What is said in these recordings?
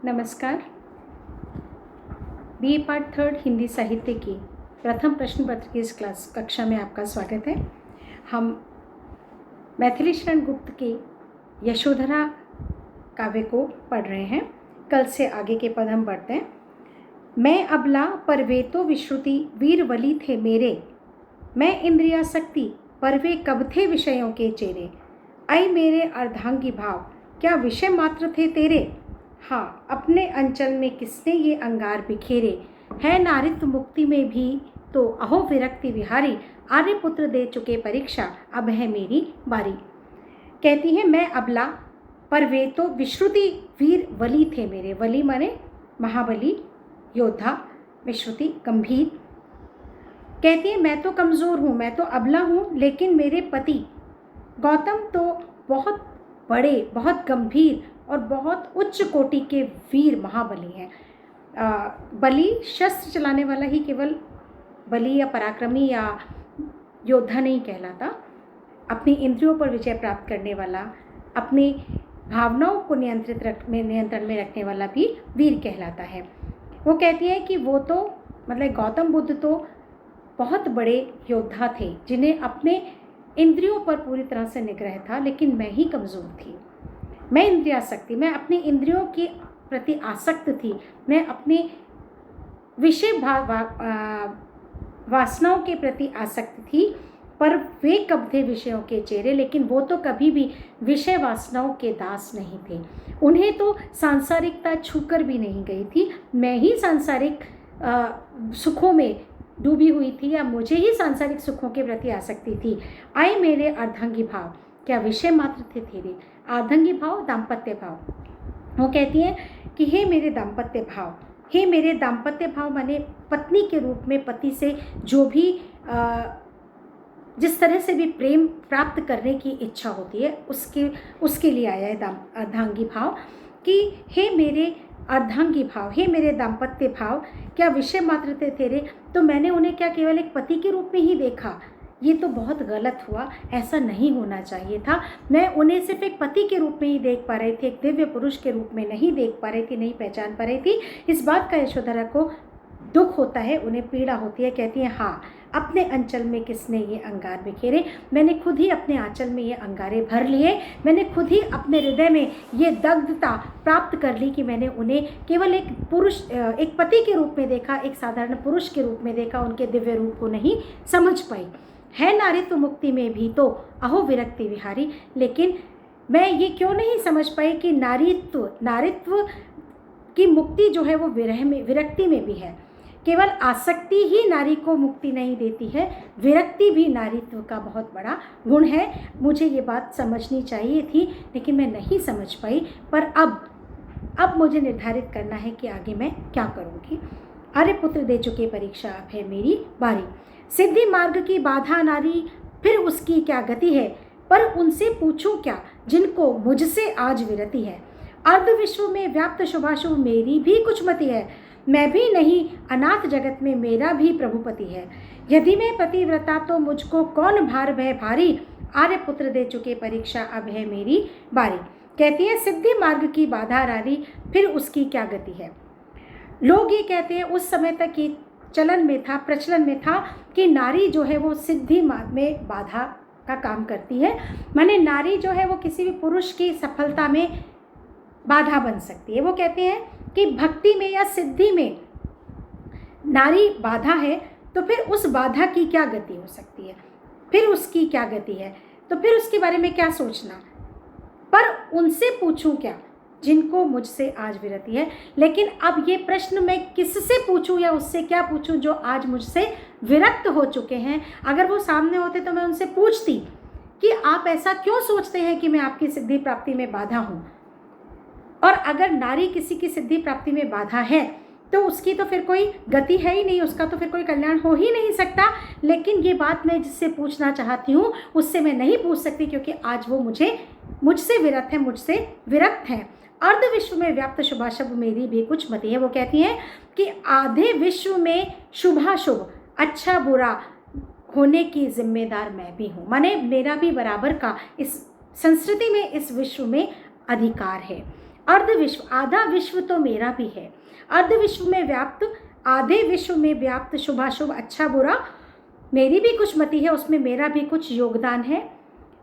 नमस्कार। BA part third Hindi साहित्य की प्रथम प्रश्न पत्र की इस क्लास कक्षा में आपका स्वागत है। हम मैथिली शरण गुप्त के यशोधरा काव्य को पढ़ रहे हैं। कल से आगे के पद हम पढ़ते हैं। मैं अबला पर वे तो विश्रुति वीर वली थे मेरे, मैं इंद्रियासक्ति पर वे कब थे विषयों के चेरे। ऐ मेरे अर्धांगी भाव क्या विषय मात्र थे तेरे, हाँ अपने अंचल में किसने ये अंगार बिखेरे। है नारित्व मुक्ति में भी तो अहो विरक्ति विहारी, आर्यपुत्र दे चुके परीक्षा अब है मेरी बारी। कहती है मैं अबला पर वे तो विश्रुति वीर वली थे मेरे। वली माने महाबली योद्धा, विश्रुति गंभीर। कहती है मैं तो कमज़ोर हूँ, मैं तो अबला हूँ, लेकिन मेरे पति गौतम तो बहुत बड़े, बहुत गंभीर और बहुत उच्च कोटि के वीर महाबली हैं। बलि शस्त्र चलाने वाला ही केवल बलि या पराक्रमी या योद्धा नहीं कहलाता, अपनी इंद्रियों पर विजय प्राप्त करने वाला, अपनी भावनाओं को नियंत्रण में रखने वाला भी वीर कहलाता है। वो कहती है कि वो तो मतलब गौतम बुद्ध तो बहुत बड़े योद्धा थे जिन्हें अपने इंद्रियों पर पूरी तरह से निग्रह था, लेकिन मैं ही कमज़ोर थी। मैं इंद्रियासक्ति, मैं अपनी इंद्रियों के प्रति आसक्त थी, मैं अपने विषय वासनाओं के प्रति आसक्त थी। पर वे कब थे विषयों के चेहरे, लेकिन वो तो कभी भी विषय वासनाओं के दास नहीं थे। उन्हें तो सांसारिकता छूकर भी नहीं गई थी। मैं ही सांसारिक सुखों में डूबी हुई थी, या मुझे ही सांसारिक सुखों के प्रति आसक्ति थी। आए मेरे अर्धांगी भाव क्या विषय मात्र थे तेरे। अर्धांगी भाव दाम्पत्य भाव। वो कहती हैं कि हे मेरे दाम्पत्य भाव, हे मेरे दाम्पत्य भाव माने पत्नी के रूप में पति से जो भी जिस तरह से भी प्रेम प्राप्त करने की इच्छा होती है उसके लिए आया है अर्धांगी भाव। कि हे मेरे अर्धांगी भाव, हे मेरे दाम्पत्य भाव क्या विषय मात्र थे तेरे। तो मैंने उन्हें क्या केवल एक पति के रूप में ही देखा, ये तो बहुत गलत हुआ, ऐसा नहीं होना चाहिए था। मैं उन्हें सिर्फ एक पति के रूप में ही देख पा रही थी, एक दिव्य पुरुष के रूप में नहीं देख पा रही थी, नहीं पहचान पा रही थी। इस बात का यशोधरा को दुख होता है, उन्हें पीड़ा होती है। कहती है हाँ अपने अंचल में किसने ये अंगार बिखेरे, मैंने खुद ही अपने आंचल में ये अंगारे भर लिए, मैंने खुद ही अपने हृदय में ये दग्धता प्राप्त कर ली कि मैंने उन्हें केवल एक पुरुष, एक पति के रूप में देखा, एक साधारण पुरुष के रूप में देखा, उनके दिव्य रूप को नहीं समझ पाई। है नारित्व मुक्ति में भी तो अहो विरक्ति विहारी, लेकिन मैं ये क्यों नहीं समझ पाई कि नारित्व की मुक्ति जो है वो विरक्ति में भी है। केवल आसक्ति ही नारी को मुक्ति नहीं देती है, विरक्ति भी नारीत्व का बहुत बड़ा गुण है। मुझे ये बात समझनी चाहिए थी, लेकिन मैं नहीं समझ पाई। पर अब मुझे निर्धारित करना है कि आगे मैं क्या करूँगी। आर्यपुत्र दे चुके परीक्षा, अब है मेरी बारी। सिद्धि मार्ग की बाधा नारी फिर उसकी क्या गति है, पर उनसे पूछूं क्या जिनको मुझसे आज विरति है। अर्ध विश्व में व्याप्त शुभाशुभ मेरी भी कुछ मति है, मैं भी नहीं अनाथ जगत में मेरा भी प्रभुपति है। यदि मैं पतिव्रता तो मुझको कौन भार भय भारी, आर्यपुत्र दे चुके परीक्षा अब है मेरी बारी। कहती है सिद्धि मार्ग की बाधा नारी फिर उसकी क्या गति है। लोग ये कहते हैं, उस समय तक ये प्रचलन में था कि नारी जो है वो सिद्धि मार्ग में बाधा का काम करती है। माने नारी जो है वो किसी भी पुरुष की सफलता में बाधा बन सकती है। वो कहते हैं कि भक्ति में या सिद्धि में नारी बाधा है, तो फिर उस बाधा की क्या गति हो सकती है, फिर उसकी क्या गति है, तो फिर उसके बारे में क्या सोचना। पर उनसे पूछूं क्या जिनको मुझसे आज विरति है। लेकिन अब ये प्रश्न मैं किससे पूछूं या उससे क्या पूछूं जो आज मुझसे विरक्त हो चुके हैं। अगर वो सामने होते तो मैं उनसे पूछती कि आप ऐसा क्यों सोचते हैं कि मैं आपकी सिद्धि प्राप्ति में बाधा हूँ। और अगर नारी किसी की सिद्धि प्राप्ति में बाधा है तो उसकी तो फिर कोई गति है ही नहीं, उसका तो फिर कोई कल्याण हो ही नहीं सकता। लेकिन ये बात मैं जिससे पूछना चाहती हूँ उससे मैं नहीं पूछ सकती, क्योंकि आज वो मुझसे विरक्त है। अर्ध विश्व में व्याप्त शुभाशुभ मेरी भी कुछ मति है। वो कहती हैं कि आधे विश्व में शुभाशुभ, अच्छा बुरा होने की जिम्मेदार मैं भी हूँ, माने मेरा भी बराबर का इस संस्कृति में, इस विश्व में अधिकार है। अर्ध विश्व, आधा विश्व तो मेरा भी है, अर्ध विश्व में व्याप्त, आधे विश्व में व्याप्त शुभाशुभ अच्छा बुरा मेरी भी कुछ मति है, उसमें मेरा भी कुछ योगदान है।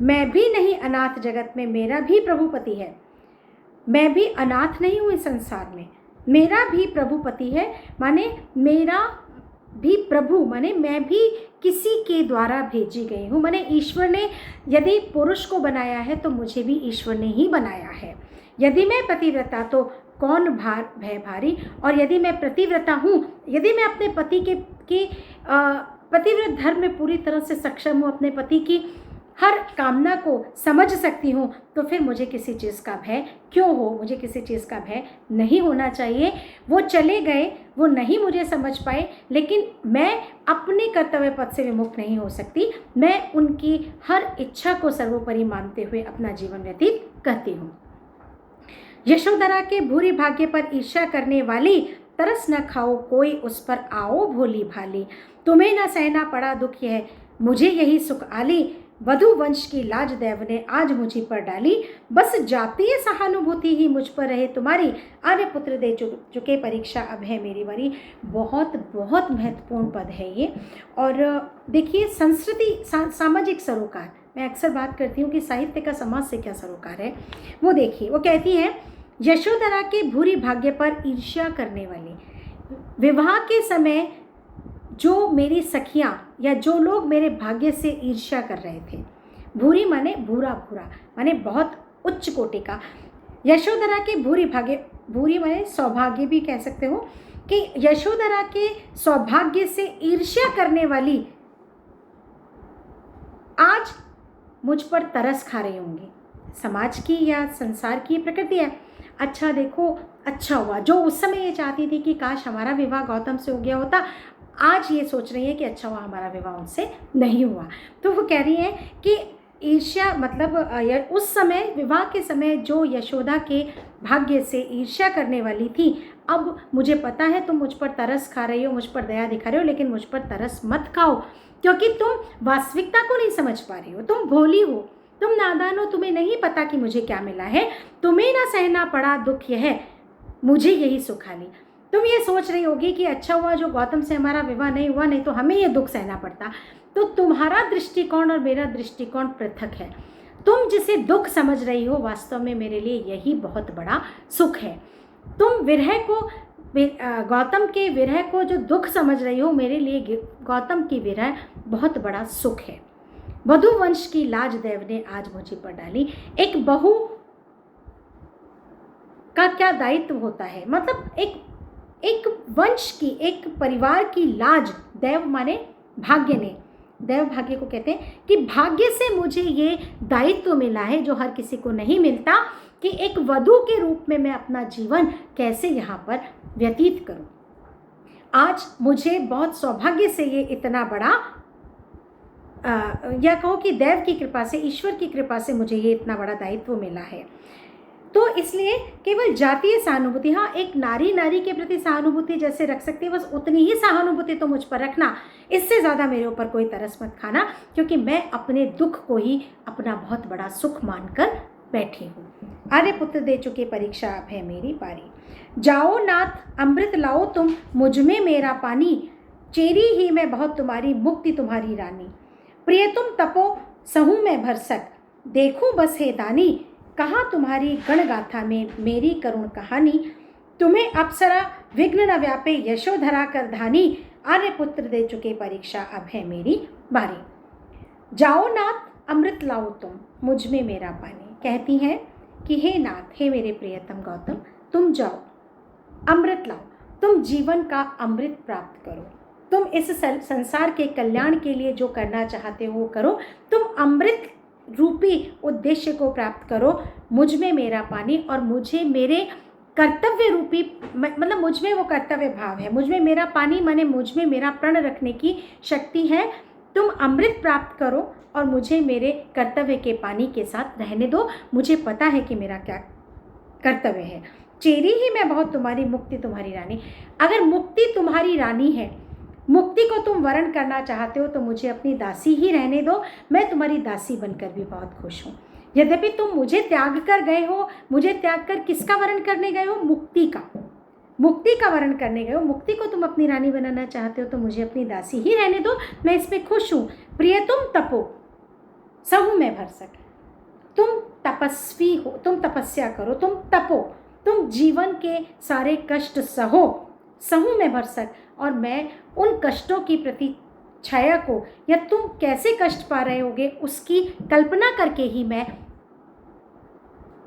मैं भी नहीं अनाथ जगत में, मेरा भी प्रभुपति है। मैं भी अनाथ नहीं हूँ इस संसार में, मेरा भी प्रभुपति है, माने मेरा भी प्रभु, माने मैं भी किसी के द्वारा भेजी गई हूँ। माने ईश्वर ने यदि पुरुष को बनाया है तो मुझे भी ईश्वर ने ही बनाया है। यदि मैं पतिव्रता तो कौन भय भारी, और यदि मैं पतिव्रता हूँ, यदि मैं अपने पति के पतिव्रत धर्म में पूरी तरह से सक्षम हूँ, अपने पति की हर कामना को समझ सकती हूँ, तो फिर मुझे किसी चीज़ का भय क्यों हो, मुझे किसी चीज़ का भय नहीं होना चाहिए। वो चले गए, वो नहीं मुझे समझ पाए, लेकिन मैं अपने कर्तव्य पथ से विमुख नहीं हो सकती। मैं उनकी हर इच्छा को सर्वोपरि मानते हुए अपना जीवन व्यतीत करती हूँ। यशोधरा के भूरी भाग्य पर ईर्ष्या करने वाली, तरस न खाओ कोई उस पर आओ भोली भाली। तुम्हें न सहना पड़ा दुख यह, मुझे यही सुख आली। वधु वंश की लाज दैव ने आज मुझी पर डाली। बस जातीय सहानुभूति ही मुझ पर रहे तुम्हारी, आर्य पुत्र दे चुके परीक्षा अब है मेरी बारी। बहुत बहुत महत्वपूर्ण पद है ये। और देखिए, संस्कृति सामाजिक सरोकार, मैं अक्सर बात करती हूँ कि साहित्य का समाज से क्या सरोकार है, वो देखिए। वो कहती हैं, यशोधरा के भूरी भाग्य पर ईर्ष्या करने वाली, विवाह के समय जो मेरी सखियां या जो लोग मेरे भाग्य से ईर्ष्या कर रहे थे, भूरी माने भूरा, भूरा माने बहुत उच्च कोटि का। यशोधरा के भूरी भाग्य, भूरी माने सौभाग्य भी कह सकते हो, कि यशोधरा के सौभाग्य से ईर्ष्या करने वाली आज मुझ पर तरस खा रही होंगी। समाज की या संसार की प्रकृति है। अच्छा देखो, अच्छा हुआ, जो उस समय ये चाहती थी कि काश हमारा विवाह गौतम से हो गया होता, आज ये सोच रही है कि अच्छा हुआ हमारा विवाह उनसे नहीं हुआ। तो वो कह रही है कि ईर्ष्या मतलब उस समय, विवाह के समय जो यशोदा के भाग्य से ईर्ष्या करने वाली थी, अब मुझे पता है तुम मुझ पर तरस खा रही हो, मुझ पर दया दिखा रहे हो, लेकिन मुझ पर तरस मत खाओ, क्योंकि तुम वास्तविकता को नहीं समझ पा रही हो, तुम भोली हो, तुम नादान हो, तुम्हें नहीं पता कि मुझे क्या मिला है। तुम्हें ना सहना पड़ा दुख यह, मुझे यही सुख आली। तुम ये सोच रही होगी कि अच्छा हुआ जो गौतम से हमारा विवाह नहीं हुआ, नहीं तो हमें ये दुख सहना पड़ता। तो तुम्हारा दृष्टिकोण और मेरा दृष्टिकोण पृथक है। तुम जिसे दुख समझ रही हो, वास्तव में मेरे लिए यही बहुत बड़ा सुख है। तुम विरह को, गौतम के विरह को जो दुख समझ रही हो, मेरे लिए गौतम की विरह बहुत बड़ा सुख है। वधु वंश की लाज देव ने आज मुझे पर डाली। एक बहू का क्या दायित्व होता है, मतलब एक वंश की, एक परिवार की लाज, देव माने भाग्य ने, देव भाग्य को कहते हैं कि भाग्य से मुझे ये दायित्व मिला है जो हर किसी को नहीं मिलता, कि एक वधू के रूप में मैं अपना जीवन कैसे यहाँ पर व्यतीत करूँ। आज मुझे बहुत सौभाग्य से ये इतना बड़ा या कहो कि देव की कृपा से, ईश्वर की कृपा से मुझे ये इतना बड़ा दायित्व मिला है। तो इसलिए केवल जातीय सहानुभूति, हाँ एक नारी के प्रति सहानुभूति जैसे रख सकती है, बस उतनी ही सहानुभूति तो मुझ पर रखना, इससे ज़्यादा मेरे ऊपर कोई तरस मत खाना, क्योंकि मैं अपने दुख को ही अपना बहुत बड़ा सुख मानकर बैठी हूँ। आर्य पुत्र दे चुके परीक्षा अब है मेरी पारी। जाओ नाथ अमृत लाओ तुम, मुझ में मेरा पानी, चेरी ही मैं बहुत तुम्हारी, मुक्ति तुम्हारी रानी। प्रिय तुम तपो सहूँ मैं भरसक, देखूँ बस हे दानी, कहाँ तुम्हारी गणगाथा में मेरी करुण कहानी। तुम्हें अप्सरा विघ्न न व्यापे, यशोधरा कर धानी, आर्य पुत्र दे चुके परीक्षा अब है मेरी बारी। जाओ नाथ अमृत लाओ तुम, मुझ में मेरा पानी। कहती हैं कि हे नाथ, हे मेरे प्रियतम गौतम, तुम जाओ अमृत लाओ, तुम जीवन का अमृत प्राप्त करो, तुम इस संसार के कल्याण के लिए जो करना चाहते हो वो करो, तुम अमृत रूपी उद्देश्य को प्राप्त करो। मुझ में मेरा पानी, और मुझे मेरे कर्तव्य रूपी, मतलब मुझ में वो कर्तव्य भाव है, मुझ में मेरा पानी माने मुझ में मेरा प्रण रखने की शक्ति है। तुम अमृत प्राप्त करो और मुझे मेरे कर्तव्य के पानी के साथ रहने दो। मुझे पता है कि मेरा क्या कर्तव्य है। चेरी ही मैं बहुत तुम्हारी, मुक्ति तुम्हारी रानी। अगर मुक्ति तुम्हारी रानी है, मुक्ति को तुम वर्ण करना चाहते हो, तो मुझे अपनी दासी ही रहने दो, मैं तुम्हारी दासी बनकर भी बहुत खुश हूँ। यद्यपि तुम मुझे त्याग कर गए हो, मुझे त्याग कर किसका वरण करने गए हो? मुक्ति का, मुक्ति का वरण करने गए हो। मुक्ति को तुम अपनी रानी बनाना चाहते हो तो मुझे अपनी दासी ही रहने दो, मैं इस पे खुश हूँ। प्रिय तुम तपो सहु मैं भरसक, तुम तपस्वी हो, तुम तपस्या करो, तुम तपो, तुम जीवन के सारे कष्ट सहो, सहु मैं भरसक, और मैं उन कष्टों की प्रति छाया को, या तुम कैसे कष्ट पा रहे होगे उसकी कल्पना करके ही मैं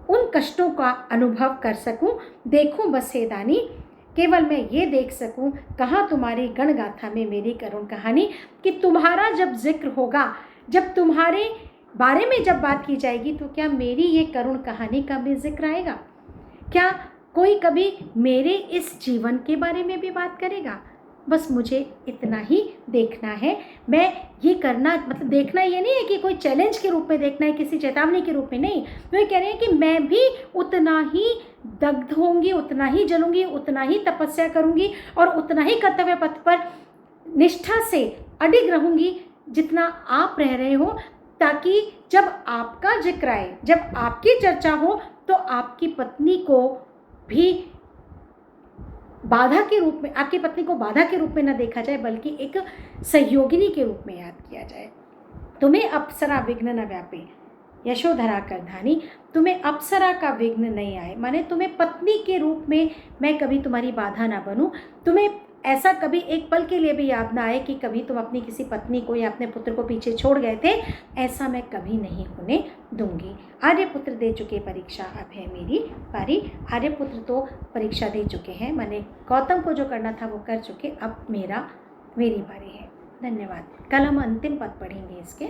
उन कष्टों का अनुभव कर सकूं। देखूं बस हे दानी, केवल मैं ये देख सकूं कहाँ तुम्हारी गणगाथा में मेरी करुण कहानी, कि तुम्हारा जब जिक्र होगा, जब तुम्हारे बारे में जब बात की जाएगी तो क्या मेरी ये करुण कहानी का भी जिक्र आएगा? क्या कोई कभी मेरे इस जीवन के बारे में भी बात करेगा? बस मुझे इतना ही देखना है। मैं ये करना, मतलब देखना ये नहीं है कि कोई चैलेंज के रूप में देखना है, किसी चेतावनी के रूप में नहीं। वो ये कह रहे हैं कि मैं भी उतना ही दग्ध होंगी, उतना ही जलूंगी, उतना ही तपस्या करूंगी और उतना ही कर्तव्य पथ पर निष्ठा से अडिग रहूंगी जितना आप रह रहे हो, ताकि जब आपका जिक्र आए, जब आपकी चर्चा हो, तो आपकी पत्नी को भी बाधा के रूप में, आपकी पत्नी को बाधा के रूप में न देखा जाए, बल्कि एक सहयोगिनी के रूप में याद किया जाए। तुम्हें अप्सरा विघ्न न व्यापे यशोधरा करधानी, तुम्हें अप्सरा का विघ्न नहीं आए, माने तुम्हें पत्नी के रूप में मैं कभी तुम्हारी बाधा ना बनूं, तुम्हें ऐसा कभी एक पल के लिए भी याद ना आए कि कभी तुम अपनी किसी पत्नी को या अपने पुत्र को पीछे छोड़ गए थे, ऐसा मैं कभी नहीं होने दूंगी। आर्यपुत्र दे चुके परीक्षा, अब है मेरी पारी। आर्यपुत्र तो परीक्षा दे चुके हैं, मैंने गौतम को जो करना था वो कर चुके, अब मेरी बारी है। धन्यवाद। कल हम अंतिम पद पढ़ेंगे इसके।